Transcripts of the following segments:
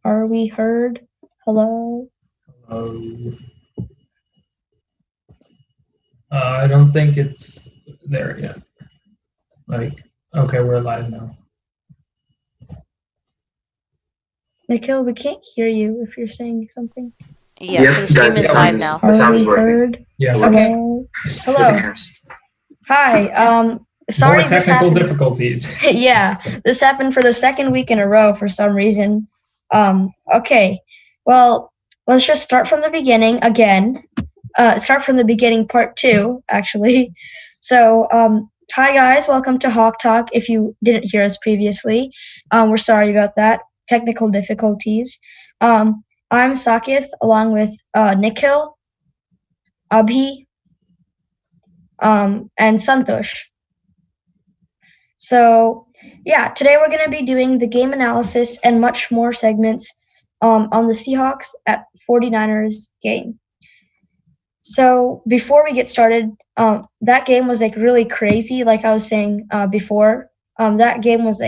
Are we heard? Hello? I don't think it's there yet. Okay, we're live now. Nikhil, we can't hear you if you're saying something. Yeah, so the stream is live now. Are we heard? Yeah. Hello? Hello. Hi. Sorry. More technical difficulties. Yeah, this happened for the second week in a row for some reason. Okay. Well, let's just start from the beginning again. Start from the beginning, part 2, actually. So, hi guys, welcome to Hawk Talk. If you didn't hear us previously, we're sorry about that. Technical difficulties. I'm Sakith, along with Nikhil, Abhi, and Santosh. So, yeah, today we're going to be doing the game analysis and much more segments on the Seahawks at 49ers game. So, before we get started, that game was really crazy, like I was saying before. That game was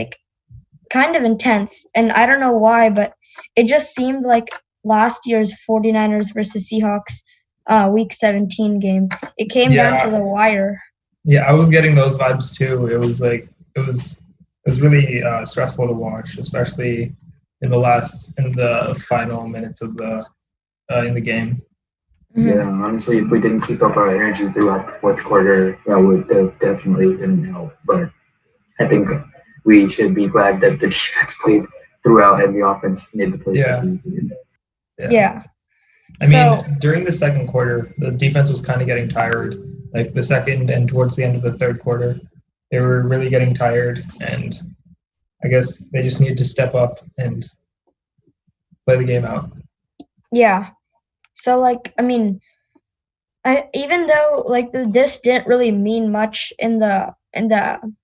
kind of intense, and I don't know why, but it just seemed like last year's 49ers versus Seahawks Week 17 game. It came down to the wire. Yeah, I was getting those vibes too. It was really stressful to watch, especially in the final minutes of in the game. Mm-hmm. Yeah, honestly, if we didn't keep up our energy throughout the fourth quarter, that would have definitely been help. But I think we should be glad that the defense played throughout and the offense made the plays. Yeah. I mean, during the second quarter, the defense was kind of getting tired. Like the second and towards the end of the third quarter, they were really getting tired, and I guess they just needed to step up and play the game out. Yeah. So, even though this didn't really mean much in the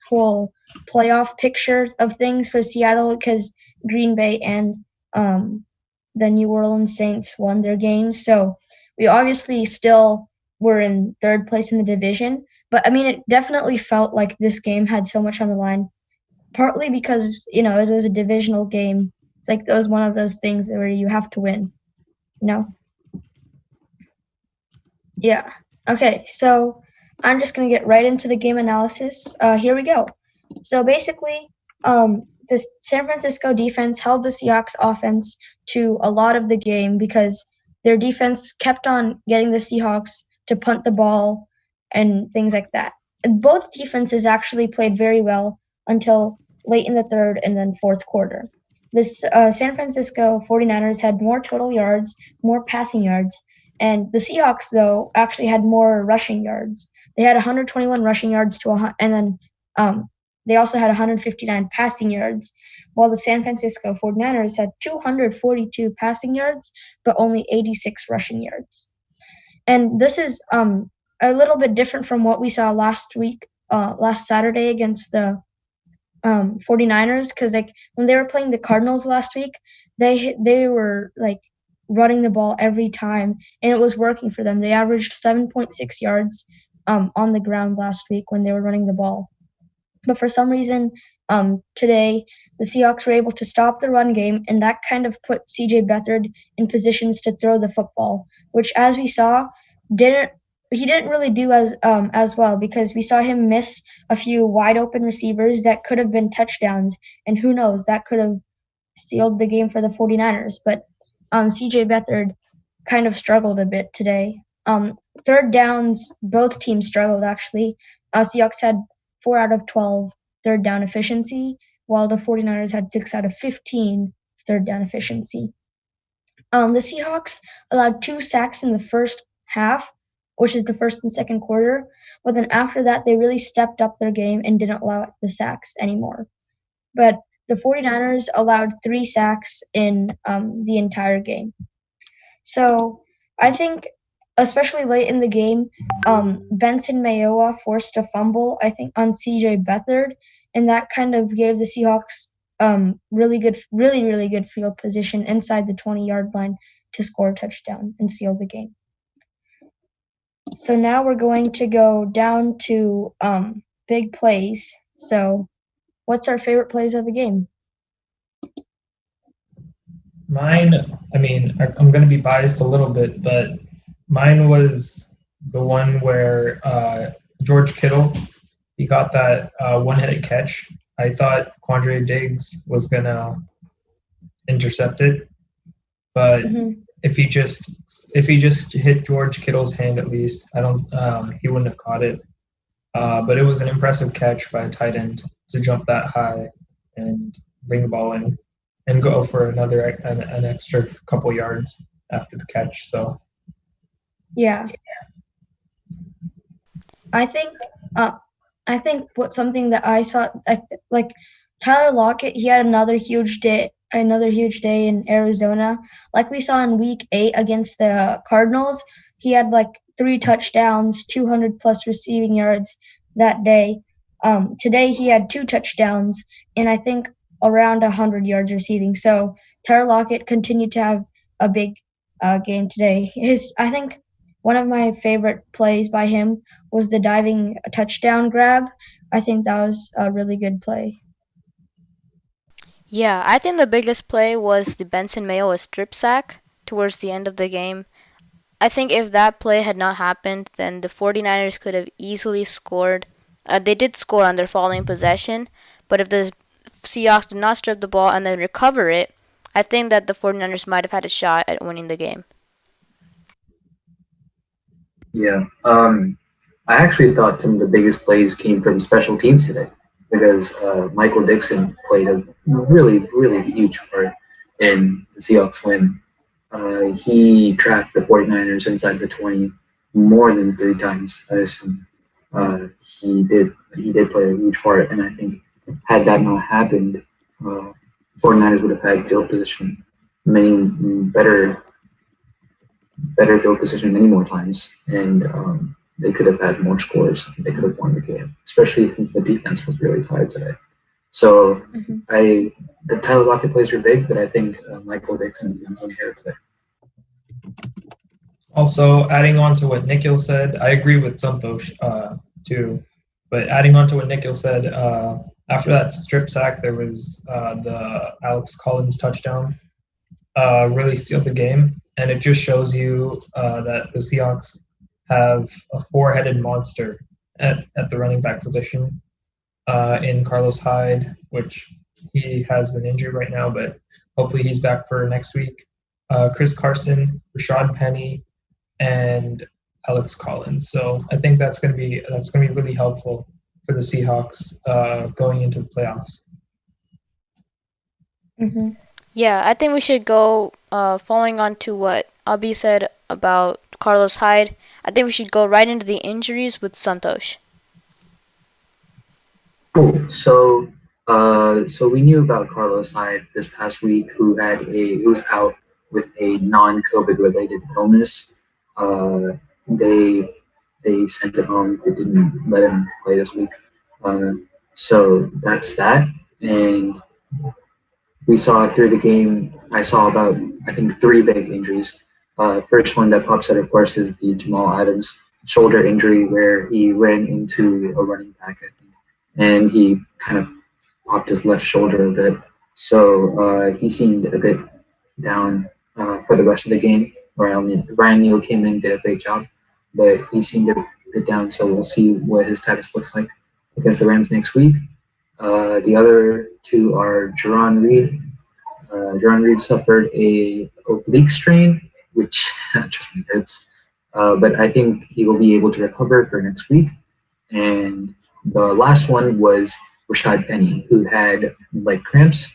whole playoff picture of things for Seattle, because Green Bay and the New Orleans Saints won their games, so we obviously still were in third place in the division. But I mean, it definitely felt like this game had so much on the line, partly because it was a divisional game. It's it was one of those things where you have to win, Yeah. Okay, so I'm just going to get right into the game analysis. Here we go. So basically, the San Francisco defense held the Seahawks offense to a lot of the game because their defense kept on getting the Seahawks to punt the ball and things like that. And both defenses actually played very well until late in the third and then fourth quarter. This San Francisco 49ers had more total yards, more passing yards, and the Seahawks, though, actually had more rushing yards. They had 121 rushing yards and then they also had 159 passing yards, while the San Francisco 49ers had 242 passing yards, but only 86 rushing yards. And this is a little bit different from what we saw last Saturday against the 49ers, because when they were playing the Cardinals last week, they were running the ball every time, and it was working for them. They averaged 7.6 yards on the ground last week when they were running the ball. But for some reason, today, the Seahawks were able to stop the run game, and that kind of put C.J. Beathard in positions to throw the football, which, as we saw, he didn't really do as well, because we saw him miss a few wide open receivers that could have been touchdowns, and who knows, that could have sealed the game for the 49ers. But C.J. Beathard kind of struggled a bit today. Third downs, both teams struggled, actually. Seahawks had 4 out of 12 third down efficiency, while the 49ers had 6 out of 15 third down efficiency. The Seahawks allowed 2 sacks in the first half, which is the first and second quarter, but then after that, they really stepped up their game and didn't allow the sacks anymore. But the 49ers allowed 3 sacks in the entire game. So I think, especially late in the game, Benson Mayowa forced a fumble, I think, on C.J. Beathard, and that kind of gave the Seahawks really good field position inside the 20-yard line to score a touchdown and seal the game. So now we're going to go down to big plays. So what's our favorite plays of the game? Mine, I mean, I'm going to be biased a little bit, but mine was the one where George Kittle, he got that one-headed catch. I thought Quandre Diggs was going to intercept it, but if he just hit George Kittle's hand at least, I don't he wouldn't have caught it. But it was an impressive catch by a tight end to jump that high and bring the ball in and go for an extra couple yards after the catch. So yeah, I think something that I saw, like Tyler Lockett, he had another huge day in Arizona. Like we saw in week 8 against the Cardinals, he had like 3 touchdowns, 200 plus receiving yards that day. Today he had 2 touchdowns and I think around 100 yards receiving. So Tyler Lockett continued to have a big game today. I think one of my favorite plays by him was the diving touchdown grab. I think that was a really good play. Yeah, I think the biggest play was the Benson Mayo strip sack towards the end of the game. I think if that play had not happened, then the 49ers could have easily scored. They did score on their following possession, but if the Seahawks did not strip the ball and then recover it, I think that the 49ers might have had a shot at winning the game. Yeah. I actually thought some of the biggest plays came from special teams today because Michael Dixon played a really, really huge part in the Seahawks win. He tracked the 49ers inside the 20 more than 3 times. I assume he did play a huge part, and I think had that not happened, 49ers would have had field position many better field position many more times, and they could have had more scores. They could have won the game, especially since the defense was really tired today. So the Tyler Lockett plays were big, but I think Michael Dixon is the unsung hero today. also adding on to what Nikhil said, I agree with Santosh too. But adding on to what Nikhil said, after that strip sack, there was the Alex Collins touchdown. Really sealed the game, and it just shows you that the Seahawks have a 4-headed monster at the running back position in Carlos Hyde, which he has an injury right now, but hopefully he's back for next week. Chris Carson, Rashad Penny, and Alex Collins. So I think that's going to be really helpful for the Seahawks going into the playoffs. Mm-hmm. Yeah, I think we should go, following on to what Abhi said about Carlos Hyde, I think we should go right into the injuries with Santosh. Cool. So we knew about Carlos Hyde this past week, who was out with a non-COVID related illness. They sent him home. They didn't let him play this week. So that's that. And we saw through the game, I saw about, I think, 3 big injuries. First one that pops out, of course, is the Jamal Adams shoulder injury where he ran into a running back, I think, and he kind of popped his left shoulder a bit. So he seemed a bit down for the rest of the game. Ryan Neal came in, did a great job, but he seemed a bit down, so we'll see what his status looks like against the Rams next week. The other 2 are Jaren Reid. Jaren Reid suffered a oblique strain, which just hurts. But I think he will be able to recover for next week. And the last one was Rashad Penny, who had leg cramps.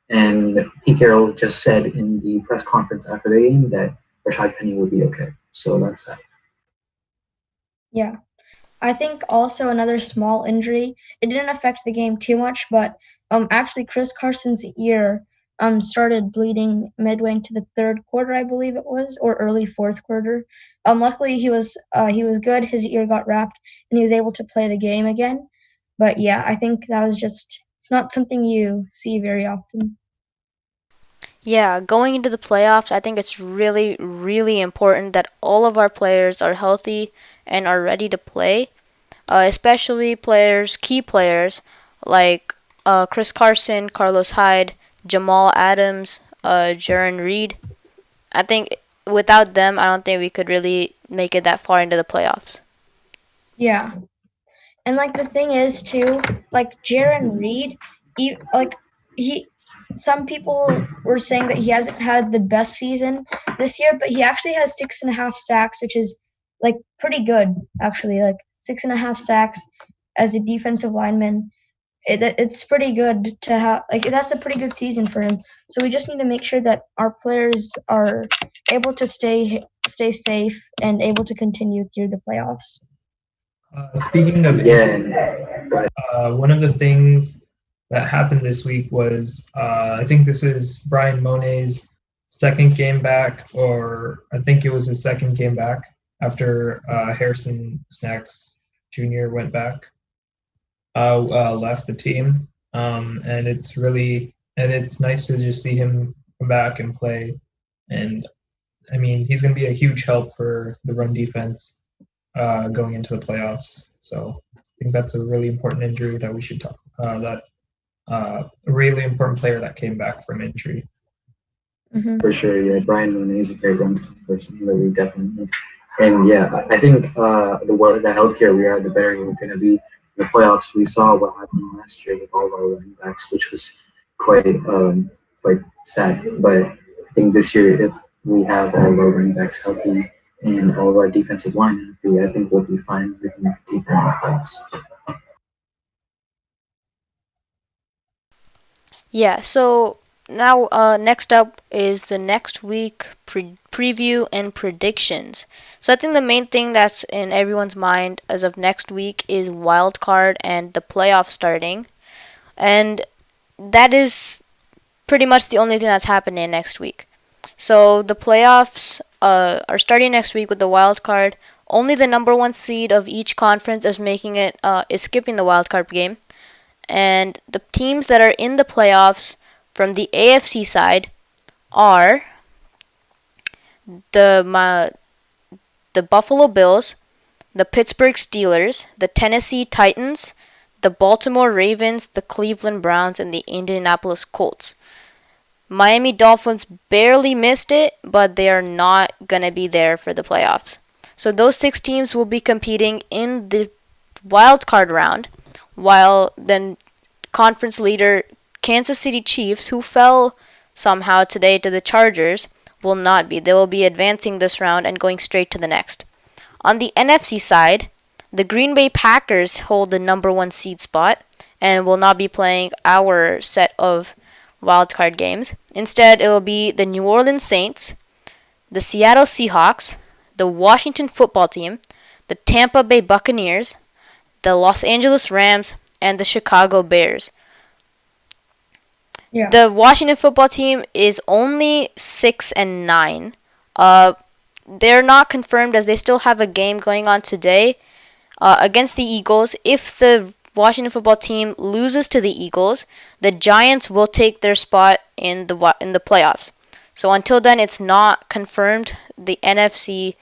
And Pete Carroll just said in the press conference after the game that Rashad Penny will be okay. So that's that. Yeah. I think also another small injury. It didn't affect the game too much, but actually Chris Carson's ear started bleeding midway into the 3rd quarter, I believe it was, or early 4th quarter. Luckily he was good. His ear got wrapped and he was able to play the game again. But yeah, I think that was it's not something you see very often. Yeah, going into the playoffs, I think it's really, really important that all of our players are healthy and are ready to play, especially key players like Chris Carson, Carlos Hyde, Jamal Adams, Jaren Reid. I think without them, I don't think we could really make it that far into the playoffs. Yeah. And like the thing is too, like Jaren Reid, some people were saying that he hasn't had the best season this year, but he actually has 6.5 sacks, which is like pretty good actually. Like 6.5 sacks as a defensive lineman, it's pretty good to have. Like that's a pretty good season for him. So we just need to make sure that our players are able to stay safe and able to continue through the playoffs. Speaking of one of the things that happened this week was I think this was Brian Monet's second game back, or I think it was his second game back after Harrison Snacks Jr. went back, left the team, and it's nice to just see him come back and play, and I mean he's going to be a huge help for the run defense going into the playoffs. So I think that's a really important injury that we should talk. A really important player that came back from injury. Mm-hmm. For sure, yeah. Brian Mooney is a great run person that we definitely need. And yeah, I think the healthier we are, the better we're going to be. In the playoffs, we saw what happened last year with all of our running backs, which was quite sad. But I think this year, if we have all of our running backs healthy and all of our defensive line healthy, I think we'll be fine. We can deep in the playoffs. Yeah, so now next up is the next week preview and predictions. So I think the main thing that's in everyone's mind as of next week is wild card and the playoff starting. And that is pretty much the only thing that's happening next week. So the playoffs are starting next week with the wild card. Only the number one seed of each conference is skipping the wild card game. And the teams that are in the playoffs from the AFC side are the Buffalo Bills, the Pittsburgh Steelers, the Tennessee Titans, the Baltimore Ravens, the Cleveland Browns, and the Indianapolis Colts. Miami Dolphins barely missed it, but they are not going to be there for the playoffs. So those 6 teams will be competing in the wild card round, while then conference leader Kansas City Chiefs, who fell somehow today to the Chargers, will not be. They will be advancing this round and going straight to the next. On the NFC side, the Green Bay Packers hold the number 1 seed spot and will not be playing our set of wildcard games. Instead, it will be the New Orleans Saints, the Seattle Seahawks, the Washington Football Team, the Tampa Bay Buccaneers, the Los Angeles Rams, and the Chicago Bears. Yeah. The Washington Football Team is only 6-9. They're not confirmed as they still have a game going on today against the Eagles. If the Washington Football Team loses to the Eagles, the Giants will take their spot in the playoffs. So until then, it's not confirmed the NFC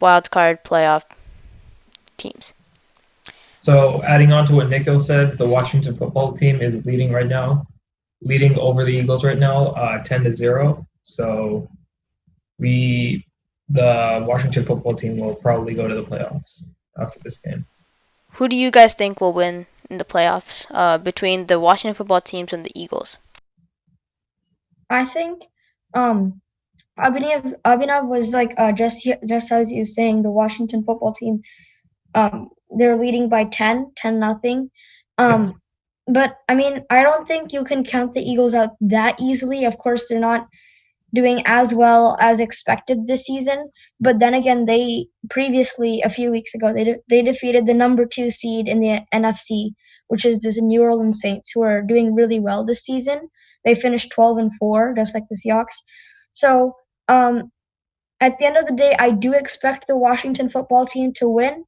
wildcard playoff teams. So adding on to what Nico said, the Washington Football Team is leading over the Eagles right now, 10-0. So the Washington Football Team will probably go to the playoffs after this game. Who do you guys think will win in the playoffs between the Washington Football Teams and the Eagles? I think Abhinav was like just as you was saying, the Washington Football Team, they're leading by 10-0. But I mean, I don't think you can count the Eagles out that easily. Of course, they're not doing as well as expected this season. But then again, they previously, a few weeks ago, they defeated the number 2 seed in the NFC, which is the New Orleans Saints, who are doing really well this season. They finished 12-4, just like the Seahawks. So at the end of the day, I do expect the Washington Football Team to win.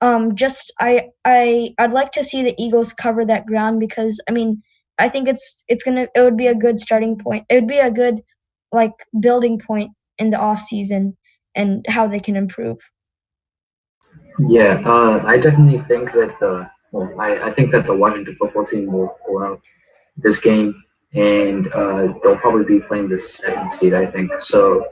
I'd like to see the Eagles cover that ground because I mean I think it would be a good starting point. It would be a good building point in the off season and how they can improve. Yeah, I definitely think that I think that the Washington Football Team will pull out this game. and they'll probably be playing the 7th seed, I think. So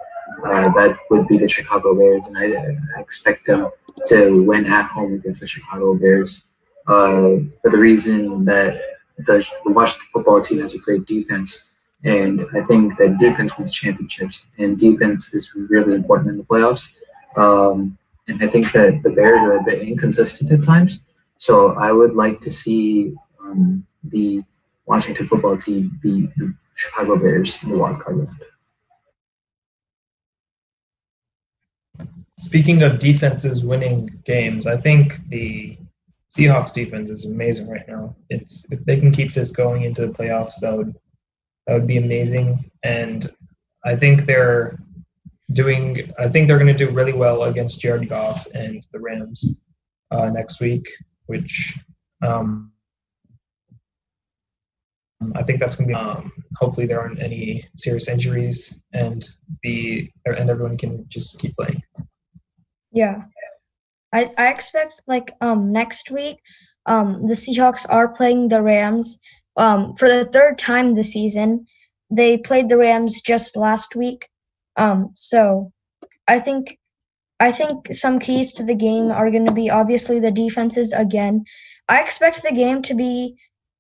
that would be the Chicago Bears, and I expect them to win at home against the Chicago Bears. For the reason that the Washington football team has a great defense, and I think that defense wins championships, and defense is really important in the playoffs. And I think that the Bears are a bit inconsistent at times, so I would like to see the Washington football team beat the Chicago Bears in the wild card round. Speaking of defenses winning games, I think the Seahawks defense is amazing right now. If they can keep this going into the playoffs, that would be amazing. And I think they're going to do really well against Jared Goff and the Rams next week, which I think that's going to be. Hopefully, there aren't any serious injuries, and everyone can just keep playing. Yeah, I expect next week, the Seahawks are playing the Rams for the third time this season. They played the Rams just last week, so I think some keys to the game are going to be obviously the defenses again. I expect the game to be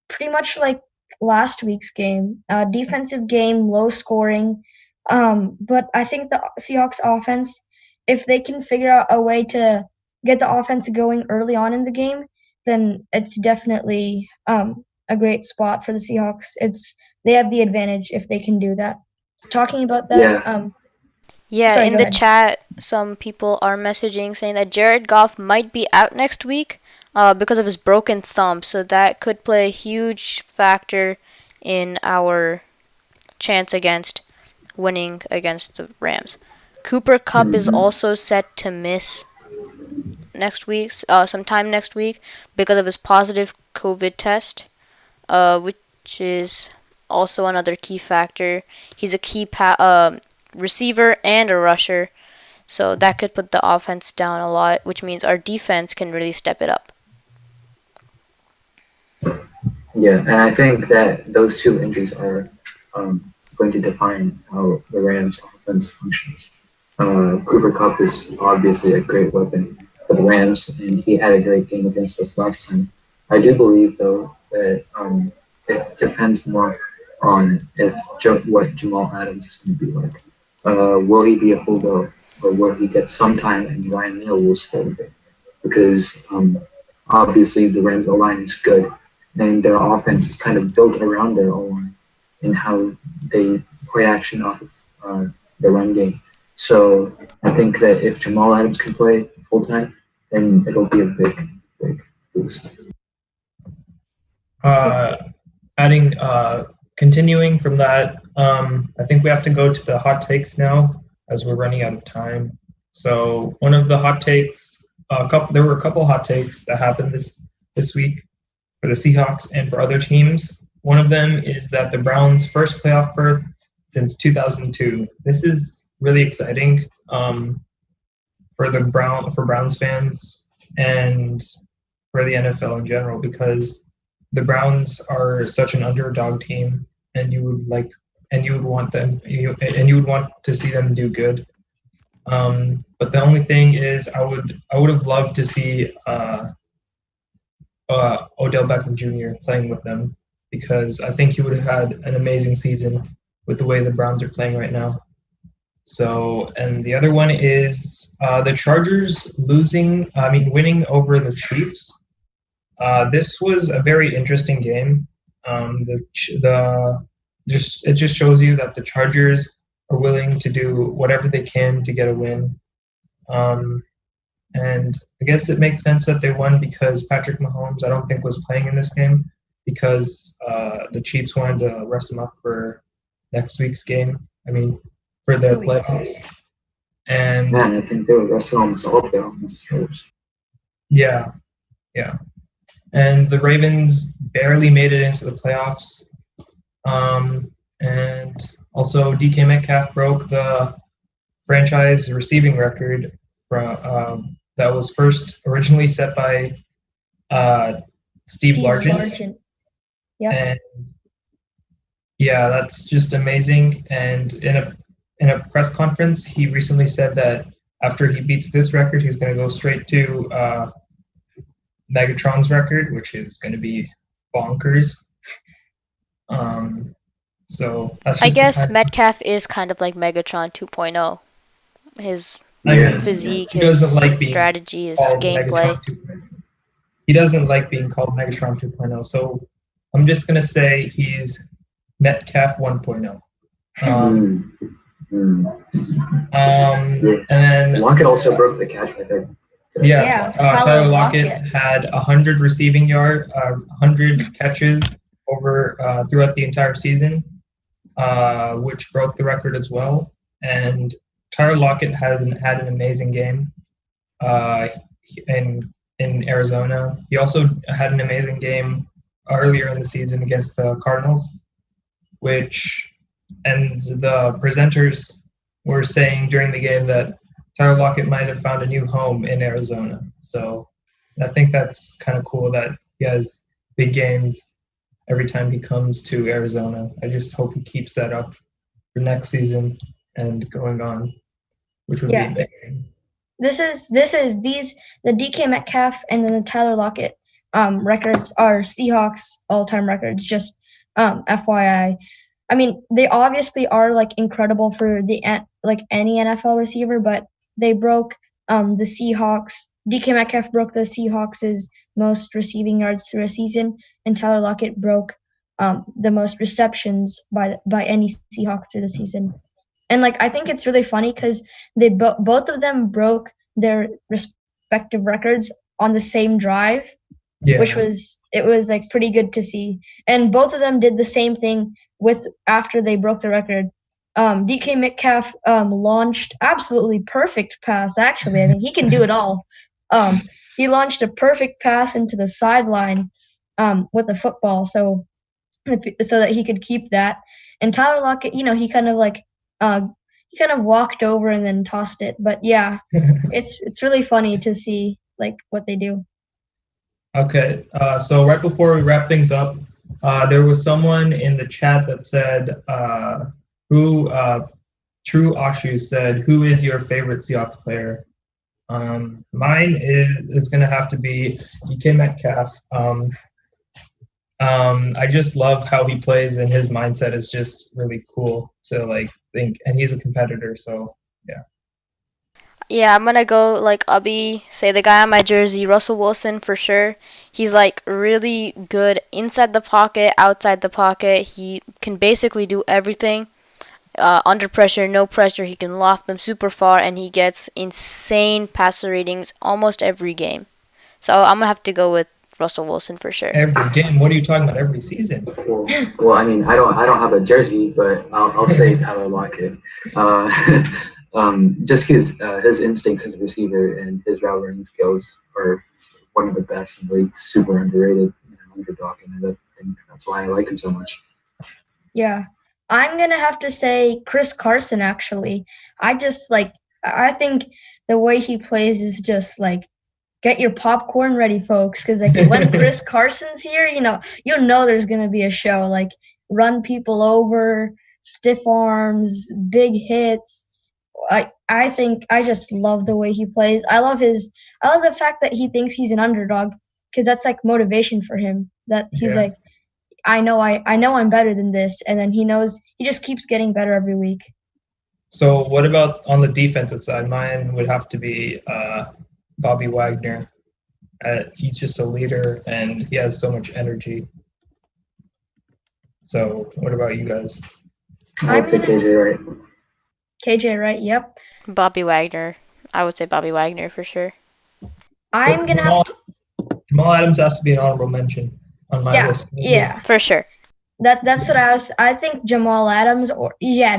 pretty much like last week's game, defensive game, low scoring. But I think the Seahawks offense, if they can figure out a way to get the offense going early on in the game, then it's definitely a great spot for the Seahawks. They have the advantage if they can do that. Talking about that, yeah, in the ahead. chat, some people are messaging saying that Jared Goff might be out next week because of his broken thumb, so that could play a huge factor in our chance against winning against the Rams. Cooper Kupp is also set to miss sometime next week because of his positive COVID test, which is also another key factor. He's a key receiver and a rusher, so that could put the offense down a lot, which means our defense can really step it up. Yeah, and I think that those two injuries are going to define how the Rams' offense functions. Cooper Kupp is obviously a great weapon for the Rams, and he had a great game against us last time. I do believe, though, that it depends more on what Jamal Adams is going to be like. Will he be a full go, or will he get some time and Ryan Neal will score with it? Because obviously the Rams' O-line is good, and their offense is kind of built around their O-line and how they play action off of the run game. So I think that if Jamal Adams can play full time, then it'll be a big boost. Continuing from that, I think we have to go to the hot takes now as we're running out of time. So one of the hot takes, there were a couple hot takes that happened this week for the Seahawks and for other teams. One of them is that the Browns' first playoff berth since 2002. This is really exciting for Browns fans and for the NFL in general, because the Browns are such an underdog team, and you would want to see them do good. But the only thing is, I would have loved to see Odell Beckham Jr. playing with them, because I think he would have had an amazing season with the way the Browns are playing right now. So, and the other one is the Chargers winning over the Chiefs. This was a very interesting game. It just shows you that the Chargers are willing to do whatever they can to get a win. And I guess it makes sense that they won because Patrick Mahomes, I don't think, was playing in this game because the Chiefs wanted to rest him up for next week's game. For their playoffs. And I think they were resting almost all of their offensive starters. Yeah. And the Ravens barely made it into the playoffs. And also DK Metcalf broke the franchise receiving record that was first originally set by Steve Largent. Yeah. Yeah, that's just amazing. And in a press conference, he recently said that after he beats this record, he's going to go straight to Megatron's record, which is going to be bonkers. So that's I just the guess kind Metcalf is kind of like Megatron 2.0. His I mean, physique, he doesn't his like being strategy, his called gameplay. Megatron 2.0. He doesn't like being called Megatron 2.0. So I'm just going to say he's Metcalf 1.0. And then Lockett also broke the catch record. yeah, Tyler Lockett had 100 receiving 100 catches over throughout the entire season, which broke the record as well. And Tyler Lockett had an amazing game in Arizona. He also had an amazing game earlier in the season against the Cardinals, and the presenters were saying during the game that Tyler Lockett might have found a new home in Arizona. So I think that's kind of cool that he has big games every time he comes to Arizona. I just hope he keeps that up for next season and going on, which would be amazing. The DK Metcalf and then the Tyler Lockett records are Seahawks all-time records. Just FYI. I mean, they obviously are like incredible for any NFL receiver, but they broke the Seahawks. DK Metcalf broke the Seahawks' most receiving yards through a season, and Tyler Lockett broke the most receptions by any Seahawk through the season. And like I think it's really funny because they both of them broke their respective records on the same drive, which was like pretty good to see. And both of them did the same thing after they broke the record. DK Metcalf launched absolutely perfect pass. Actually, I think he can do it all. He launched a perfect pass into the sideline with the football, so that he could keep that. And Tyler Lockett, he kind of walked over and then tossed it. But yeah, it's really funny to see like what they do. Okay, so right before we wrap things up, there was someone in the chat that said, True Ashu said, who is your favorite Seahawks player? Mine is going to have to be DK Metcalf. I just love how he plays, and his mindset is just really cool to like think, and he's a competitor, so yeah. Yeah, I'm gonna go like Ubby, say the guy on my jersey, Russell Wilson for sure. He's like really good inside the pocket, outside the pocket. He can basically do everything. Under pressure, no pressure, he can loft them super far, and he gets insane passer ratings almost every game. So I'm gonna have to go with Russell Wilson for sure. Every game? What are you talking about? Every season? Well, I mean, I don't have a jersey, but I'll say Tyler Lockett. Just because his instincts as a receiver and his route running skills are one of the best in the league, super underrated, underdog, and I think that's why I like him so much. Yeah, I'm gonna have to say Chris Carson. Actually, I think the way he plays is just like, get your popcorn ready, folks, because like when Chris Carson's here, you'll know there's gonna be a show. Like run people over, stiff arms, big hits. I think I just love the way he plays. I love the fact that he thinks he's an underdog, because that's like motivation for him. That he's like, I know I'm better than this, and then he just keeps getting better every week. So what about on the defensive side? Mine would have to be Bobby Wagner. He's just a leader, and he has so much energy. So what about you guys? I would say KJ Wright. KJ Wright, yep. Bobby Wagner. I would say Bobby Wagner for sure. I'm going to have to... Jamal Adams has to be an honorable mention on my list. Yeah, for sure. That's what I think Jamal Adams,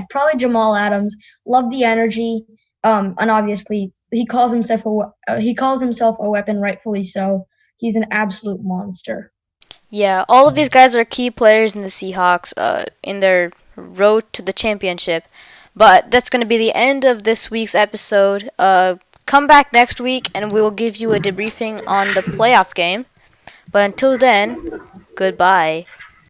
probably Jamal Adams. Love the energy. And obviously he calls himself a weapon, rightfully so. He's an absolute monster. Yeah, all of these guys are key players in the Seahawks in their road to the championship. But that's going to be the end of this week's episode. Come back next week and we will give you a debriefing on the playoff game. But until then, goodbye.